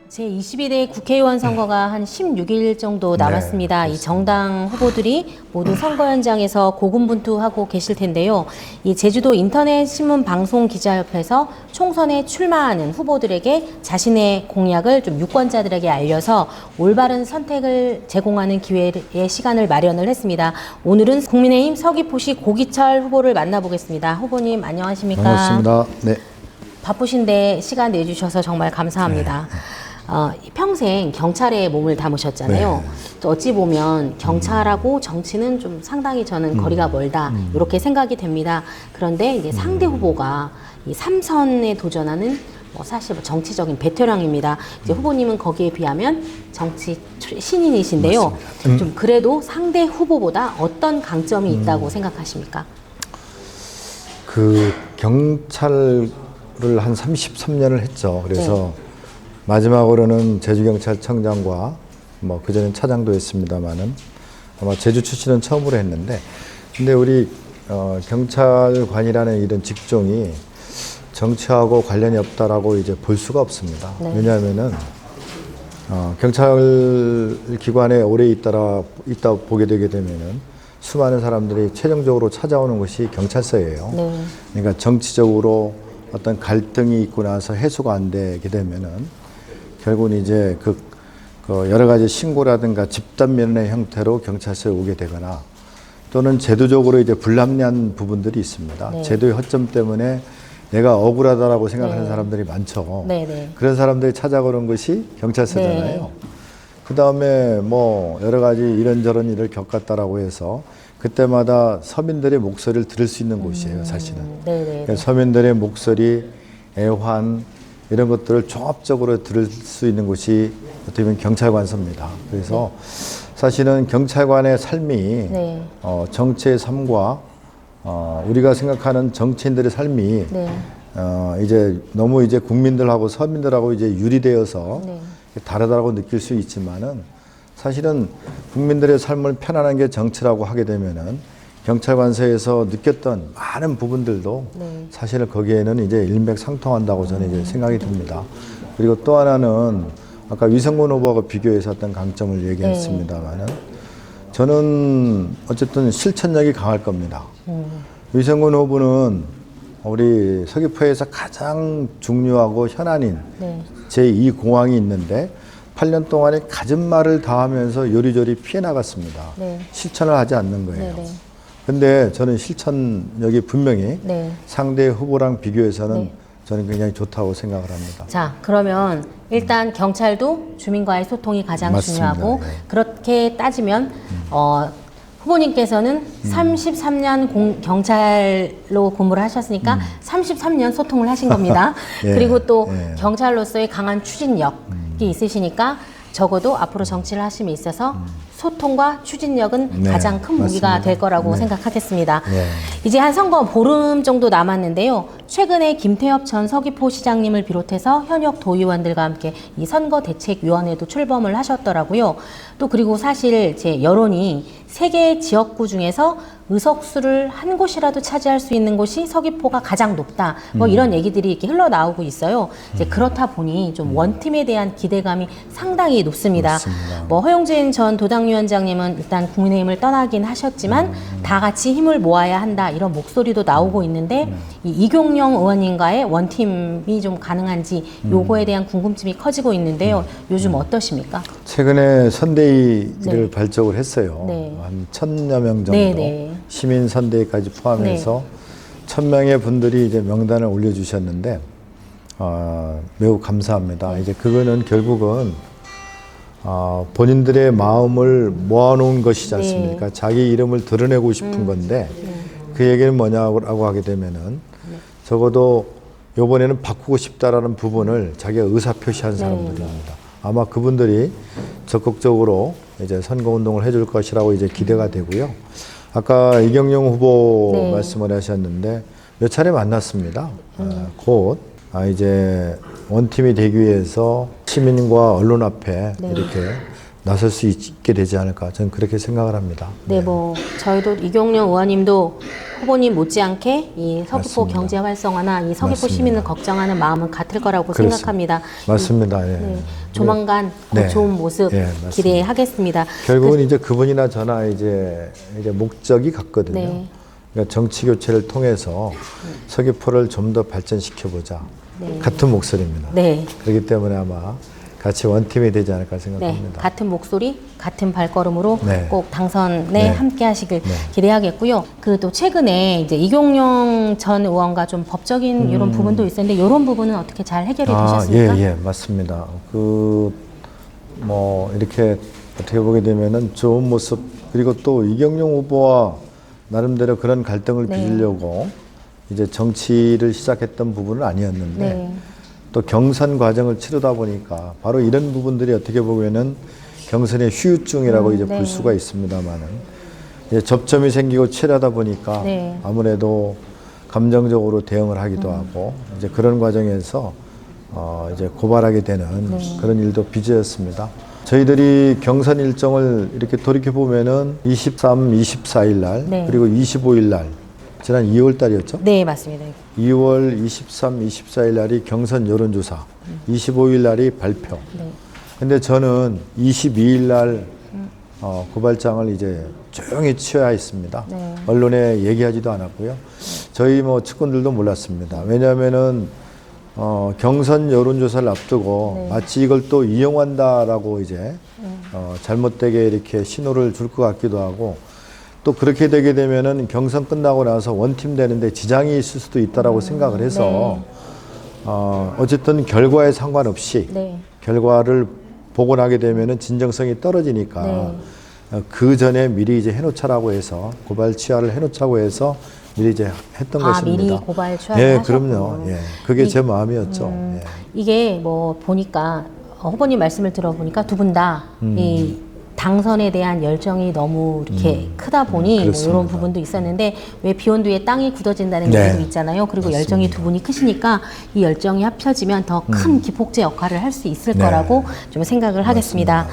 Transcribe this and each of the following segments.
제22대 국회의원 선거가 한 16일 정도 남았습니다. 이 정당 후보들이 모두 선거 현장에서 고군분투하고 계실 텐데요. 이 제주도 인터넷 신문 방송 기자협회에서 총선에 출마하는 후보들에게 자신의 공약을 좀 유권자들에게 알려서 올바른 선택을 제공하는 기회의 시간을 마련을 했습니다. 오늘은 국민의힘 서귀포시 고기철 후보를 만나보겠습니다. 후보님 안녕하십니까? 반갑습니다. 네. 바쁘신데 시간 내주셔서 정말 감사합니다. 평생 경찰에 몸을 담으셨잖아요. 또 어찌 보면 경찰하고 정치는 좀 상당히 저는 거리가 멀다 이렇게 생각이 됩니다. 그런데 이제 상대 후보가 이 3선에 도전하는 사실 정치적인 베테랑입니다. 이제 후보님은 거기에 비하면 정치 신인이신데요. 좀 그래도 상대 후보보다 어떤 강점이 있다고 생각하십니까? 그 경찰을 한 33년을 했죠. 그래서 마지막으로는 제주경찰청장과 그전엔 차장도 했습니다만은 아마 제주 출신은 처음으로 했는데, 근데 우리 경찰관이라는 이런 직종이 정치하고 관련이 없다라고 이제 볼 수가 없습니다. 왜냐하면은 경찰 기관에 오래 있다 보게 되게 되면은 수많은 사람들이 최종적으로 찾아오는 것이 경찰서예요. 그러니까 정치적으로 어떤 갈등이 있고 나서 해소가 안 되게 되면은 결국은 이제 그 여러 가지 신고라든가 집단면의 형태로 경찰서에 오게 되거나 또는 제도적으로 이제 불합리한 부분들이 있습니다. 제도의 허점 때문에 내가 억울하다라고 생각하는 사람들이 많죠. 그런 사람들이 찾아오는 것이 경찰서잖아요. 그 다음에 여러 가지 이런저런 일을 겪었다라고 해서 그때마다 서민들의 목소리를 들을 수 있는 곳이에요, 사실은. 그러니까 서민들의 목소리, 애환, 이런 것들을 종합적으로 들을 수 있는 곳이 어떻게 보면 경찰관서입니다. 그래서 사실은 경찰관의 삶이 정치의 삶과 우리가 생각하는 정치인들의 삶이 이제 너무 이제 국민들하고 서민들하고 이제 유리되어서 다르다고 느낄 수 있지만은 사실은 국민들의 삶을 편안한 게 정치라고 하게 되면은 경찰관서에서 느꼈던 많은 부분들도 사실 거기에는 이제 일맥상통한다고 저는 이제 생각이 듭니다. 그리고 또 하나는 아까 위성군 후보하고 비교해서 어떤 강점을 얘기했습니다만은 저는 어쨌든 실천력이 강할 겁니다. 위성군 후보는 우리 서귀포에서 가장 중요하고 현안인 제2공항이 있는데 8년 동안에 갖은 말을 다 하면서 요리조리 피해 나갔습니다. 실천을 하지 않는 거예요. 근데 저는 실천력이 분명히 상대 후보랑 비교해서는 저는 굉장히 좋다고 생각을 합니다. 자, 그러면 일단 경찰도 주민과의 소통이 가장 중요하고 그렇게 따지면 후보님께서는 33년 경찰로 근무를 하셨으니까 33년 소통을 하신 겁니다. 그리고 또 경찰로서의 강한 추진력이 있으시니까 적어도 앞으로 정치를 하심에 있어서 소통과 추진력은 가장 큰 무기가 될 거라고 생각하겠습니다. 이제 한 선거 보름 정도 남았는데요. 최근에 김태엽 전 서귀포시장님을 비롯해서 현역 도의원들과 함께 이 선거대책위원회도 출범을 하셨더라고요. 또 그리고 사실 제 여론이 3개 지역구 중에서 의석수를 한 곳이라도 차지할 수 있는 곳이 서귀포가 가장 높다. 이런 얘기들이 이렇게 흘러나오고 있어요. 이제 그렇다 보니 좀 원팀에 대한 기대감이 상당히 높습니다. 허용진 전 도당위원장님은 일단 국민의힘을 떠나긴 하셨지만 다 같이 힘을 모아야 한다. 이런 목소리도 나오고 있는데 이경영 의원님과의 원팀이 좀 가능한지 요거에 대한 궁금증이 커지고 있는데요. 요즘 어떠십니까? 최근에 선대위를 발족을 했어요. 한 1000여 명 정도. 시민 선대위까지 포함해서 1000명의 분들이 이제 명단을 올려주셨는데 매우 감사합니다. 이제 그거는 결국은 본인들의 마음을 모아놓은 것이지 않습니까? 자기 이름을 드러내고 싶은 건데 그 얘기는 뭐냐고 하게 되면은 적어도 이번에는 바꾸고 싶다라는 부분을 자기가 의사표시한 사람들입니다. 아마 그분들이 적극적으로 이제 선거운동을 해줄 것이라고 이제 기대가 되고요. 아까 이경영 후보 말씀을 하셨는데 몇 차례 만났습니다. 곧 이제 원팀이 되기 위해서 시민과 언론 앞에 이렇게 나설 수 있게 되지 않을까 저는 그렇게 생각을 합니다. 네, 뭐 저희도 이경련 의원님도 후보님 못지않게 이 서귀포 맞습니다. 경제 활성화나 이 서귀포 맞습니다. 시민을 걱정하는 마음은 같을 거라고 그렇습니다. 생각합니다. 맞습니다. 예. 네, 조만간 네. 더 좋은 모습 예, 맞습니다. 기대하겠습니다. 결국은 이제 그분이나 저나 이제 목적이 같거든요. 네. 그러니까 정치 교체를 통해서 서귀포를 좀 더 발전시켜 보자. 같은 목소리입니다. 네. 그렇기 때문에 아마 같이 원팀이 되지 않을까 네, 생각합니다. 같은 목소리, 같은 발걸음으로 네. 꼭 당선에 네. 함께 하시길 네. 기대하겠고요. 그 또 최근에 이제 이경영 전 의원과 좀 법적인 이런 부분도 있었는데 이런 부분은 어떻게 잘 해결이 되셨습니까? 예, 맞습니다. 이렇게 어떻게 보게 되면은 좋은 모습, 그리고 또 이경영 후보와 나름대로 그런 갈등을 네. 빚으려고 이제 정치를 시작했던 부분은 아니었는데 네. 또 경선 과정을 치르다 보니까 바로 이런 부분들이 어떻게 보면은 경선의 후유증이라고 이제 네. 볼 수가 있습니다만은 이제 접점이 생기고 치르다 보니까 네. 아무래도 감정적으로 대응을 하기도 하고 이제 그런 과정에서 이제 고발하게 되는 그런 일도 빚어졌습니다. 저희들이 경선 일정을 이렇게 돌이켜 보면은 23, 24일 날 네. 그리고 25일 날 지난 2월 달이었죠? 네, 맞습니다. 2월 23, 24일 날이 경선 여론조사, 25일 날이 발표. 네. 근데 저는 22일 날 고발장을 이제 조용히 취해야 했습니다. 네. 언론에 얘기하지도 않았고요. 저희 측근들도 몰랐습니다. 왜냐하면은 경선 여론조사를 앞두고 네. 마치 이걸 또 이용한다라고 이제 잘못되게 이렇게 신호를 줄 것 같기도 하고, 또 그렇게 되게 되면은 경선 끝나고 나서 원팀 되는데 지장이 있을 수도 있다라고 생각을 해서 어쨌든 결과에 상관없이 네. 결과를 보고 나게 되면은 진정성이 떨어지니까 네. 그 전에 미리 이제 해놓자라고 해서 고발 취하를 해놓자고 해서 미리 이제 했던 것입니다. 미리 고발 취하를 예, 하셨군요. 그럼요. 예, 그게 제 마음이었죠. 예. 이게 뭐 보니까 후보님 말씀을 들어보니까 두 분 다 이 당선에 대한 열정이 너무 이렇게 크다 보니 뭐 그렇습니다. 이런 부분도 있었는데 왜 비온뒤에 땅이 굳어진다는 네. 얘기도 있잖아요. 그리고 맞습니다. 열정이 두 분이 크시니까 이 열정이 합쳐지면 더 큰 기폭제 역할을 할 수 있을 네. 거라고 좀 생각을 하겠습니다.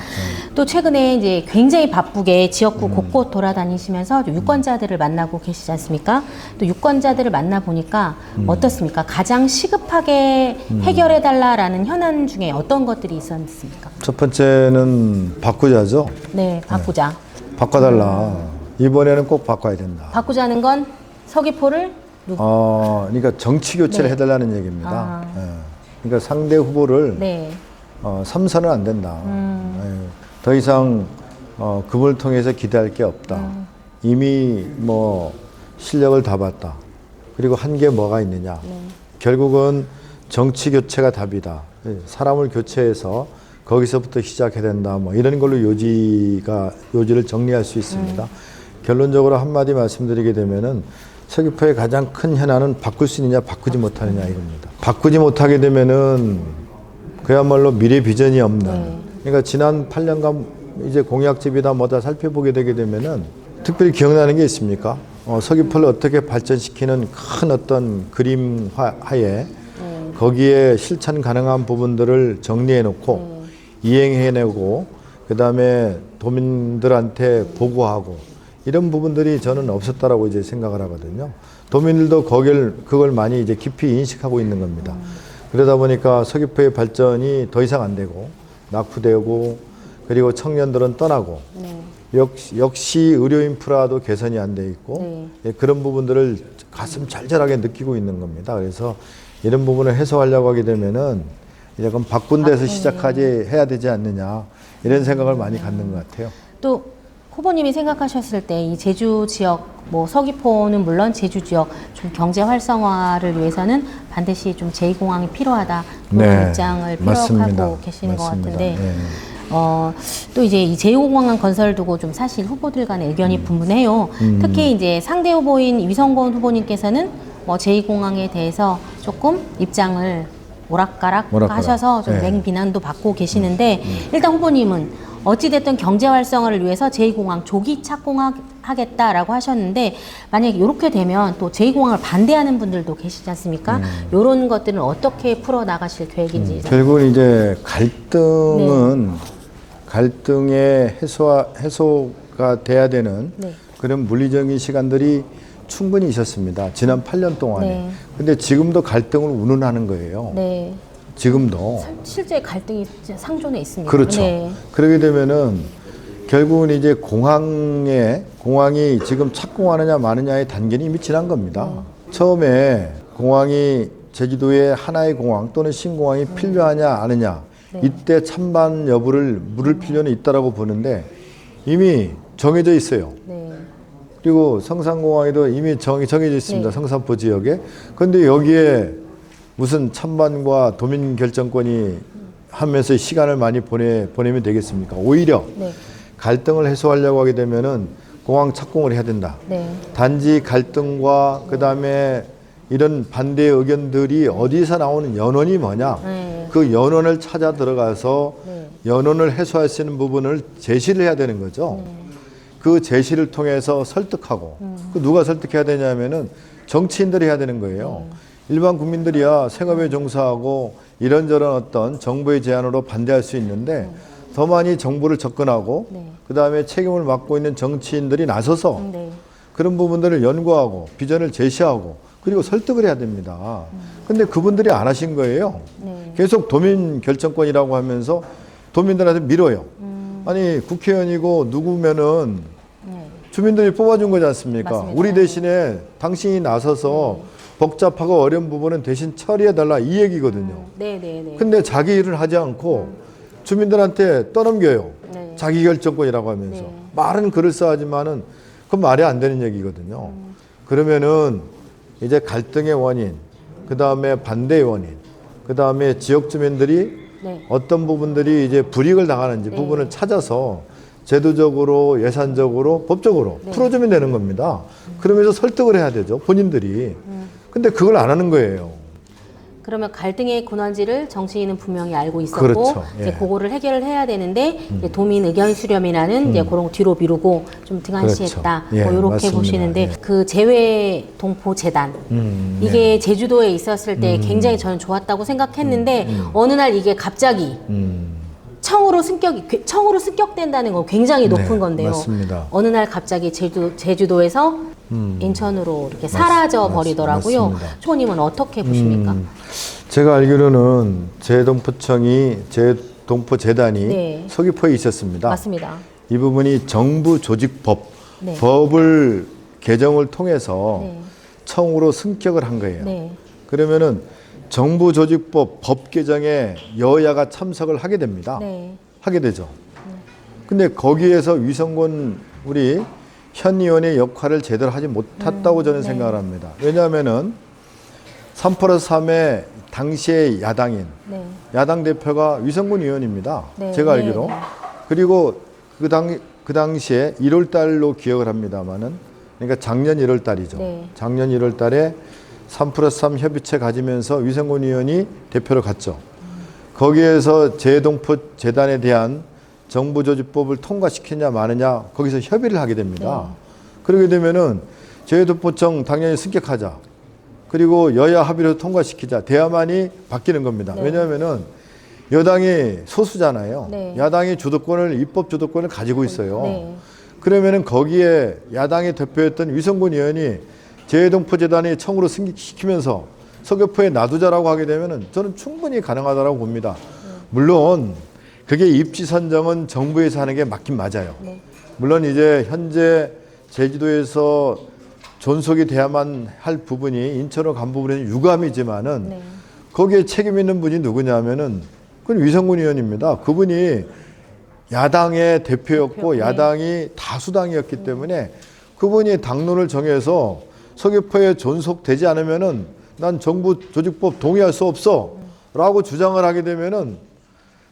또 최근에 이제 굉장히 바쁘게 지역구 곳곳 돌아다니시면서 유권자들을 만나고 계시지 않습니까? 또 유권자들을 만나 보니까 어떻습니까? 가장 시급하게 해결해 달라라는 현안 중에 어떤 것들이 있었습니까? 첫 번째는 바꾸자죠. 네, 바꾸자. 바꿔달라. 이번에는 꼭 바꿔야 된다. 바꾸자는 건 서귀포를 그러니까 정치 교체를 네. 해달라는 얘기입니다. 예. 그러니까 상대 후보를 네. 삼선은 안 된다. 예. 더 이상 그분을 통해서 기대할 게 없다. 이미 실력을 다 봤다. 그리고 한 게 뭐가 있느냐. 결국은 정치 교체가 답이다. 예. 사람을 교체해서 거기서부터 시작해야 된다. 이런 걸로 요지를 정리할 수 있습니다. 결론적으로 한마디 말씀드리게 되면은 서귀포의 가장 큰 현안은 바꿀 수 있느냐, 바꾸지 못하느냐 이겁니다. 바꾸지 못하게 되면은 그야말로 미래 비전이 없는. 그러니까 지난 8년간 이제 공약집이다 뭐다 살펴보게 되게 되면은 특별히 기억나는 게 있습니까? 서귀포를 어떻게 발전시키는 큰 어떤 그림 하에 거기에 실천 가능한 부분들을 정리해 놓고 이행해내고 그다음에 도민들한테 보고하고 이런 부분들이 저는 없었다라고 이제 생각을 하거든요. 도민들도 그걸 많이 이제 깊이 인식하고 있는 겁니다. 그러다 보니까 서귀포의 발전이 더 이상 안 되고 낙후되고 그리고 청년들은 떠나고 역시 의료 인프라도 개선이 안 돼 있고 그런 부분들을 가슴 절절하게 느끼고 있는 겁니다. 그래서 이런 부분을 해소하려고 하게 되면은 이제 그럼 바꾼 데서 시작하지 해야 되지 않느냐 이런 생각을 많이 갖는 것 같아요. 또 후보님이 생각하셨을 때 이 제주 지역 서귀포는 물론 제주 지역 좀 경제 활성화를 위해서는 반드시 좀 제2공항이 필요하다 그런 입장을 피력하고 계시는 것 같은데 또 이제 이 제2공항 건설 두고 좀 사실 후보들 간의 의견이 분분해요. 특히 이제 상대 후보인 위성권 후보님께서는 제2공항에 대해서 조금 입장을 오락가락 하셔서 좀 맹비난도 받고 계시는데 일단 후보님은 어찌됐든 경제 활성화를 위해서 제2공항 조기 착공하겠다라고 하셨는데 만약에 이렇게 되면 또 제2공항을 반대하는 분들도 계시지 않습니까? 이런 것들은 어떻게 풀어나가실 계획인지. 결국은 이제 갈등의 해소가 돼야 되는 네. 그런 물리적인 시간들이 충분히 있었습니다. 지난 8년 동안에. 네. 근데 지금도 갈등을 운운하는 거예요. 네. 지금도. 실제 갈등이 진짜 상존해 있습니다. 그렇죠. 네. 그러게 되면은 결국은 이제 공항이 지금 착공하느냐 마느냐의 단계는 이미 지난 겁니다. 처음에 공항이 제주도에 하나의 공항 또는 신공항이 필요하냐 아느냐 네. 이때 찬반 여부를 물을 필요는 있다라고 보는데 이미 정해져 있어요. 네. 그리고 성산공항에도 이미 정해져 있습니다. 네. 성산포 지역에. 그런데 여기에 무슨 찬반과 도민 결정권이 하면서 시간을 많이 보내면 되겠습니까? 오히려 네. 갈등을 해소하려고 하게 되면은 공항 착공을 해야 된다. 네. 단지 갈등과 그다음에 이런 반대의 의견들이 어디서 나오는 연원이 뭐냐? 네. 그 연원을 찾아 들어가서 네. 연원을 해소할 수 있는 부분을 제시를 해야 되는 거죠. 그 제시를 통해서 설득하고 그 누가 설득해야 되냐면은 정치인들이 해야 되는 거예요. 일반 국민들이야 생업에 종사하고 이런저런 어떤 정부의 제안으로 반대할 수 있는데 더 많이 정부를 접근하고 네. 그다음에 책임을 맡고 있는 정치인들이 나서서 네. 그런 부분들을 연구하고 비전을 제시하고 그리고 설득을 해야 됩니다. 근데 그분들이 안 하신 거예요. 네. 계속 도민 결정권이라고 하면서 도민들한테 밀어요. 아니 국회의원이고 누구면은 네. 주민들이 뽑아준 거지 않습니까? 맞습니다. 우리 대신에 당신이 나서서 복잡하고 어려운 부분은 대신 처리해달라 이 얘기거든요. 네. 네. 네. 근데 자기 일을 하지 않고 주민들한테 떠넘겨요. 네. 자기 결정권이라고 하면서. 네. 말은 그럴싸하지만은 그건 말이 안 되는 얘기거든요. 그러면은 이제 갈등의 원인, 그 다음에 반대의 원인, 그 다음에 지역 주민들이 네. 어떤 부분들이 이제 불이익을 당하는지 네. 부분을 찾아서 제도적으로, 예산적으로, 법적으로 풀어주면 되는 겁니다. 그러면서 설득을 해야 되죠, 본인들이. 근데 그걸 안 하는 거예요. 그러면 갈등의 근원지를 정치인은 분명히 알고 있었고 그렇죠. 이제 예. 그거를 해결을 해야 되는데 이제 도민 의견 수렴이라는 이제 그런 거 뒤로 미루고 좀 등한시했다. 그렇죠. 예, 뭐 이렇게 맞습니다. 보시는데 예. 그 재외 동포 재단 이게 제주도에 있었을 때 굉장히 저는 좋았다고 생각했는데 어느 날 이게 갑자기 청으로 승격된다는 건 굉장히 높은 네, 건데요. 맞습니다. 어느 날 갑자기 제주도에서 인천으로 이렇게 사라져 버리더라고요. 맞습니다. 초님은 어떻게 보십니까? 제가 알기로는 제동포재단이 네. 서귀포에 있었습니다. 맞습니다. 이 부분이 정부조직법, 네. 법을 개정을 통해서 네. 청으로 승격을 한 거예요. 네. 그러면은 정부조직법 법 개정에 여야가 참석을 하게 됩니다. 네. 하게 되죠. 근데 거기에서 위성군 우리 현 의원의 역할을 제대로 하지 못했다고 저는 네. 생각을 합니다. 왜냐하면은 3+3의 당시의 야당인 네. 야당 대표가 위성군 의원입니다. 네. 제가 네. 알기로. 네. 그리고 그 당시에 1월 달로 기억을 합니다만은 그러니까 작년 1월 달이죠. 네. 작년 1월 달에 3+3 협의체 가지면서 위성군 의원이 대표로 갔죠. 거기에서 재동포 재단에 대한 정부조직법을 통과시키냐 마느냐 거기서 협의를 하게 됩니다. 그러게 되면은 재동포청 당연히 승격하자. 그리고 여야 합의로 통과시키자. 돼야만이 바뀌는 겁니다. 네. 왜냐하면은 여당이 소수잖아요. 네. 야당이 주도권을 입법 주도권을 가지고 있어요. 네. 그러면은 거기에 야당의 대표였던 위성군 의원이 재동포재단이 청으로 승격시키면서 서귀포에 놔두자라고 하게 되면은 저는 충분히 가능하다고 봅니다. 물론 그게 입지 선정은 정부에서 하는 게 맞긴 맞아요. 네. 물론 이제 현재 제주도에서 존속이 돼야만 할 부분이 인천으로 간 부분에는 유감이지만은 네. 거기에 책임 있는 분이 누구냐면은 그건 위성군 의원입니다. 그분이 야당의 대표였고 네. 야당이 다수당이었기 때문에 그분이 당론을 정해서 서귀포에 존속되지 않으면은 난 정부 조직법 동의할 수 없어라고 주장을 하게 되면은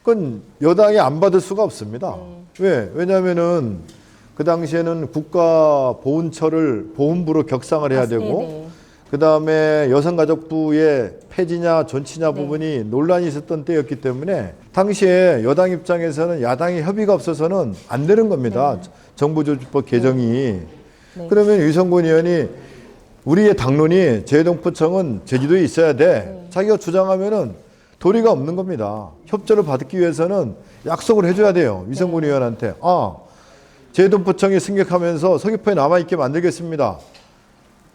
그건 여당이 안 받을 수가 없습니다. 왜냐하면은 그 당시에는 국가보훈처를 보훈부로 격상을 해야 되고 네. 그 다음에 여성가족부의 폐지냐 존치냐 부분이 논란이 있었던 때였기 때문에 당시에 여당 입장에서는 야당의 협의가 없어서는 안 되는 겁니다. 정부조직법 개정이. 그러면 위성군 의원이 우리의 당론이 재동포청은 제주도에 있어야 돼. 자기가 주장하면은 도리가 없는 겁니다. 협조를 받기 위해서는 약속을 해줘야 돼요. 위성군의원한테. 제동포청이 승격하면서 서귀포에 남아있게 만들겠습니다.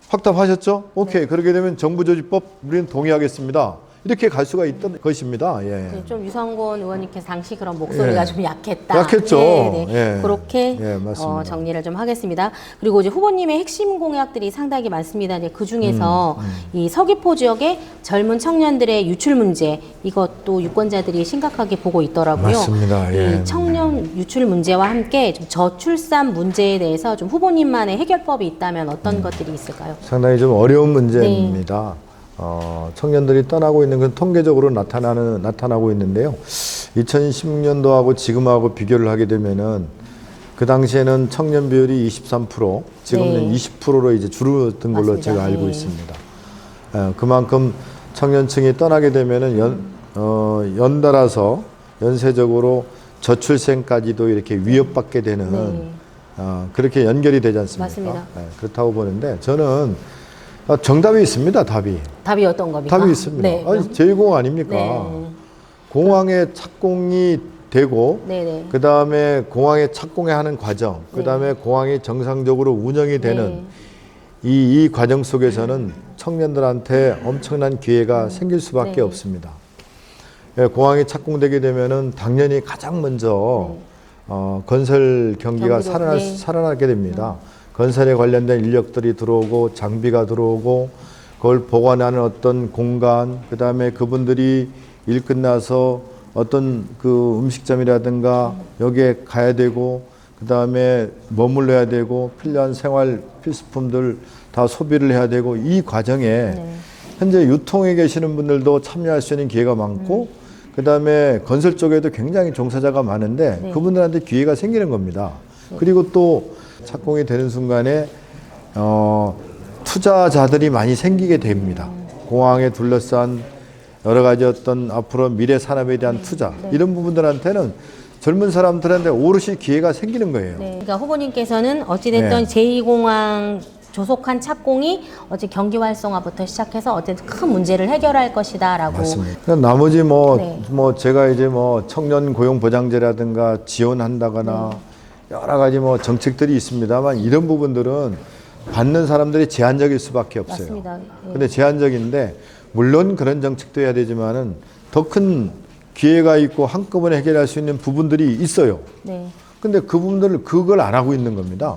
확답하셨죠? 오케이. 그렇게 되면 정부조직법 우리는 동의하겠습니다. 이렇게 갈 수가 있던 것입니다. 예. 네, 좀 유성곤 의원님께서 당시 그런 목소리가 좀 약했다. 약했죠. 네, 네. 예. 그렇게 예, 맞습니다. 정리를 좀 하겠습니다. 그리고 이제 후보님의 핵심 공약들이 상당히 많습니다. 이제 그 중에서 이 서귀포 지역의 젊은 청년들의 유출 문제, 이것도 유권자들이 심각하게 보고 있더라고요. 맞습니다. 예. 이 청년 유출 문제와 함께 좀 저출산 문제에 대해서 좀 후보님만의 해결법이 있다면 어떤 것들이 있을까요? 상당히 좀 어려운 문제입니다. 청년들이 떠나고 있는 건 통계적으로 나타나고 있는데요. 2010년도하고 지금하고 비교를 하게 되면은 그 당시에는 청년 비율이 23%, 지금은 20%로 이제 줄어든 걸로 맞습니다. 제가 알고 있습니다. 그만큼 청년층이 떠나게 되면은 연달아서 연쇄적으로 저출생까지도 이렇게 위협받게 되는 그렇게 연결이 되지 않습니까? 맞습니다. 그렇다고 보는데 저는 정답이 있습니다. 답이 어떤 겁니까? 답이 있습니다. 네. 제2공항 아닙니까? 네. 공항에 착공이 되고 네네. 그 다음에 공항에 착공하는 과정, 그 다음에 공항이 정상적으로 운영이 되는 이 과정 속에서는 청년들한테 엄청난 기회가 생길 수밖에 없습니다. 공항이 착공되게 되면은 당연히 가장 먼저 건설 경기가 살아나게 됩니다. 건설에 관련된 인력들이 들어오고 장비가 들어오고 그걸 보관하는 어떤 공간, 그 다음에 그분들이 일 끝나서 어떤 그 음식점이라든가 여기에 가야 되고 그 다음에 머물러야 되고 필요한 생활 필수품들 다 소비를 해야 되고 이 과정에 현재 유통에 계시는 분들도 참여할 수 있는 기회가 많고 그 다음에 건설 쪽에도 굉장히 종사자가 많은데 그분들한테 기회가 생기는 겁니다. 그리고 또 착공이 되는 순간에 투자자들이 많이 생기게 됩니다. 공항에 둘러싼 여러 가지 어떤 앞으로 미래 산업에 대한 투자 이런 부분들한테는 젊은 사람들한테 오롯이 기회가 생기는 거예요. 그러니까 후보님께서는 어찌됐든 제2공항 조속한 착공이 어제 경기 활성화부터 시작해서 어쨌든 큰 문제를 해결할 것이다라고. 맞습니다. 나머지 뭐 제가 이제 뭐 청년 고용 보장제라든가 지원한다거나 여러 가지 뭐 정책들이 있습니다만 이런 부분들은 받는 사람들이 제한적일 수밖에 없어요. 맞습니다. 근데 제한적인데 물론 그런 정책도 해야 되지만은 더 큰 기회가 있고 한꺼번에 해결할 수 있는 부분들이 있어요. 근데 그 부분들을 그걸 안 하고 있는 겁니다.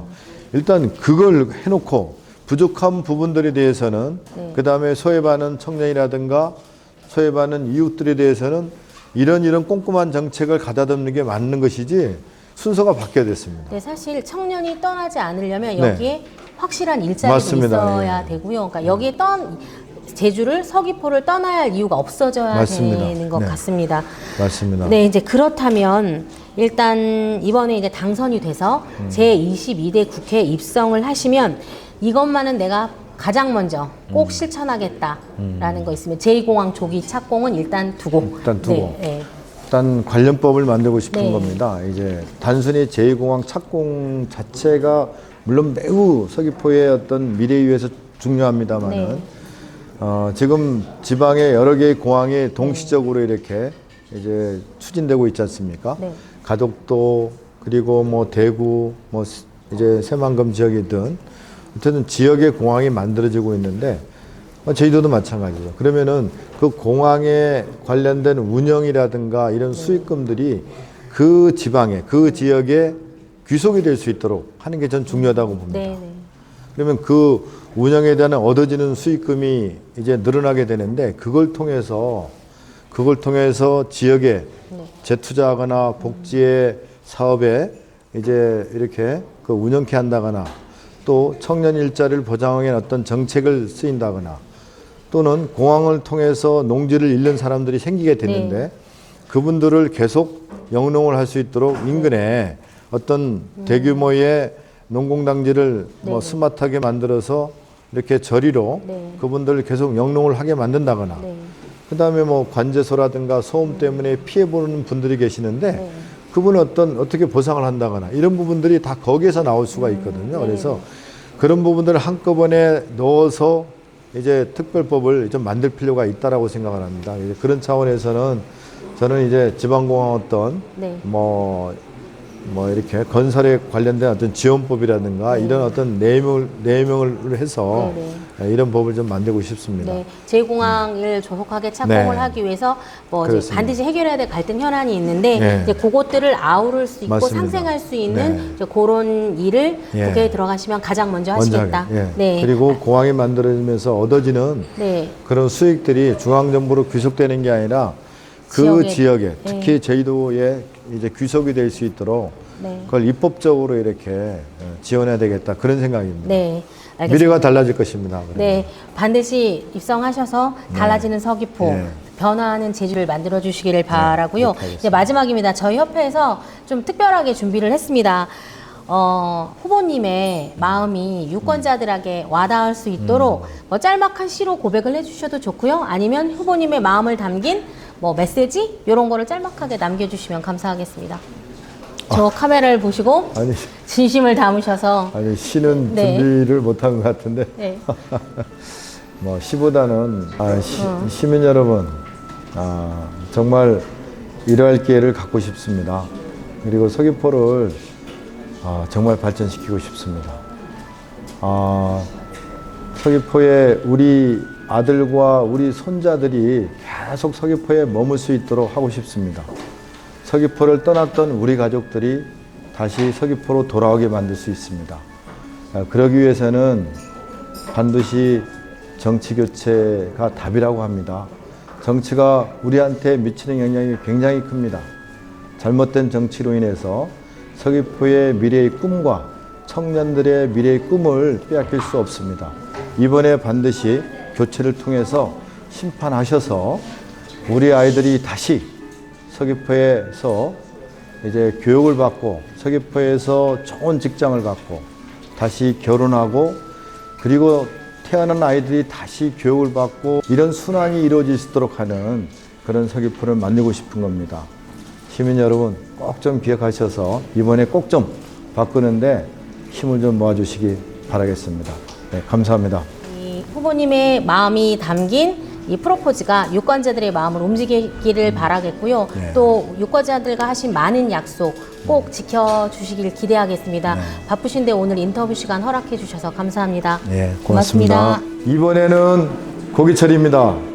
일단 그걸 해놓고 부족한 부분들에 대해서는 그 다음에 소외받는 청년이라든가 소외받는 이웃들에 대해서는 이런 꼼꼼한 정책을 가다듬는 게 맞는 것이지 순서가 바뀌어야 됐습니다. 네, 사실 청년이 떠나지 않으려면 여기에 확실한 일자리도 맞습니다. 있어야 되고요. 그러니까 여기에 제주를 서귀포를 떠나야 할 이유가 없어져야 맞습니다. 되는 것 같습니다. 맞습니다. 네, 이제 그렇다면 일단 이번에 이제 당선이 돼서 제22대 국회에 입성을 하시면 이것만은 내가 가장 먼저 꼭 실천하겠다라는 거 있으면 제2공항 조기 착공은 일단 두고. 일단 관련법을 만들고 싶은 겁니다. 이제 단순히 제2공항 착공 자체가 물론 매우 서귀포의 어떤 미래에 위해서 중요합니다만은 지금 지방의 여러 개의 공항이 동시적으로 이렇게 이제 추진되고 있지 않습니까? 가덕도 그리고 뭐 대구 뭐 이제 새만금 지역이든 어쨌든 지역의 공항이 만들어지고 있는데 저희도 마찬가지죠. 그러면은 그 공항에 관련된 운영이라든가 이런 수익금들이 그 지방에 그 지역에 귀속이 될 수 있도록 하는 게 전 중요하다고 봅니다. 그러면 그 운영에 대한 얻어지는 수익금이 이제 늘어나게 되는데 그걸 통해서 지역에 재투자하거나 복지의 사업에 이제 이렇게 그 운영케 한다거나 또 청년 일자리를 보장하기 위한 어떤 정책을 쓰인다거나 또는 공항을 통해서 농지를 잃는 사람들이 생기게 되는데 그분들을 계속 영농을 할 수 있도록 인근에 어떤 대규모의 농공단지를 뭐 스마트하게 만들어서 이렇게 저리로 그분들을 계속 영농을 하게 만든다거나 그 다음에 뭐 관제소라든가 소음 때문에 피해보는 분들이 계시는데 그분은 어떻게 보상을 한다거나 이런 부분들이 다 거기에서 나올 수가 있거든요. 그래서 그런 부분들을 한꺼번에 넣어서 이제 특별법을 좀 만들 필요가 있다라고 생각을 합니다. 이제 그런 차원에서는 저는 이제 지방공항 어떤 네. 뭐 이렇게 건설에 관련된 어떤 지원법이라든가 이런 어떤 내용을 해서 이런 법을 좀 만들고 싶습니다. 네, 제2공항을 조속하게 착공을 네. 하기 위해서 뭐 이제 그렇습니다. 반드시 해결해야 될 갈등 현안이 있는데 네. 이제 그것들을 아우를 수 있고 맞습니다. 상생할 수 있는 네. 이제 그런 일을 예. 국회에 들어가시면 가장 먼저 하시겠다. 예. 네. 그리고 공항이 만들어지면서 얻어지는 네. 그런 수익들이 중앙정부로 귀속되는 게 아니라 그 지역에 특히 제주도에 이제 귀속이 될 수 있도록 네. 그걸 입법적으로 이렇게 지원해야 되겠다 그런 생각입니다. 네. 알겠습니다. 미래가 달라질 것입니다. 그러면. 네, 반드시 입성하셔서 달라지는 서귀포, 네. 변화하는 제주를 만들어 주시기를 바라고요. 그렇게 하겠습니다. 이제 마지막입니다. 저희 협회에서 좀 특별하게 준비를 했습니다. 후보님의 마음이 유권자들에게 와닿을 수 있도록 뭐 짤막한 시로 고백을 해주셔도 좋고요. 아니면 후보님의 마음을 담긴 뭐 메시지 이런 거를 짤막하게 남겨주시면 감사하겠습니다. 저 카메라를 보시고 아니, 진심을 담으셔서 아니 시는 네. 준비를 못한 것 같은데 네. 뭐 시보다는 시민 여러분 정말 일할 기회를 갖고 싶습니다. 그리고 서귀포를 정말 발전시키고 싶습니다. 서귀포에 우리 아들과 우리 손자들이 계속 서귀포에 머물 수 있도록 하고 싶습니다. 서귀포를 떠났던 우리 가족들이 다시 서귀포로 돌아오게 만들 수 있습니다. 그러기 위해서는 반드시 정치 교체가 답이라고 합니다. 정치가 우리한테 미치는 영향이 굉장히 큽니다. 잘못된 정치로 인해서 서귀포의 미래의 꿈과 청년들의 미래의 꿈을 빼앗길 수 없습니다. 이번에 반드시 교체를 통해서 심판하셔서 우리 아이들이 다시 서귀포에서 이제 교육을 받고 서귀포에서 좋은 직장을 갖고 다시 결혼하고 그리고 태어난 아이들이 다시 교육을 받고 이런 순환이 이루어질 수 있도록 하는 그런 서귀포를 만들고 싶은 겁니다. 시민 여러분 꼭 좀 기억하셔서 이번에 꼭 좀 바꾸는데 힘을 좀 모아주시기 바라겠습니다. 네, 감사합니다. 이 후보님의 마음이 담긴 이 프로포즈가 유권자들의 마음을 움직이기를 바라겠고요. 네. 또 유권자들과 하신 많은 약속 꼭 지켜주시길 기대하겠습니다. 바쁘신데 오늘 인터뷰 시간 허락해 주셔서 감사합니다. 네, 고맙습니다. 이번에는 고기철입니다.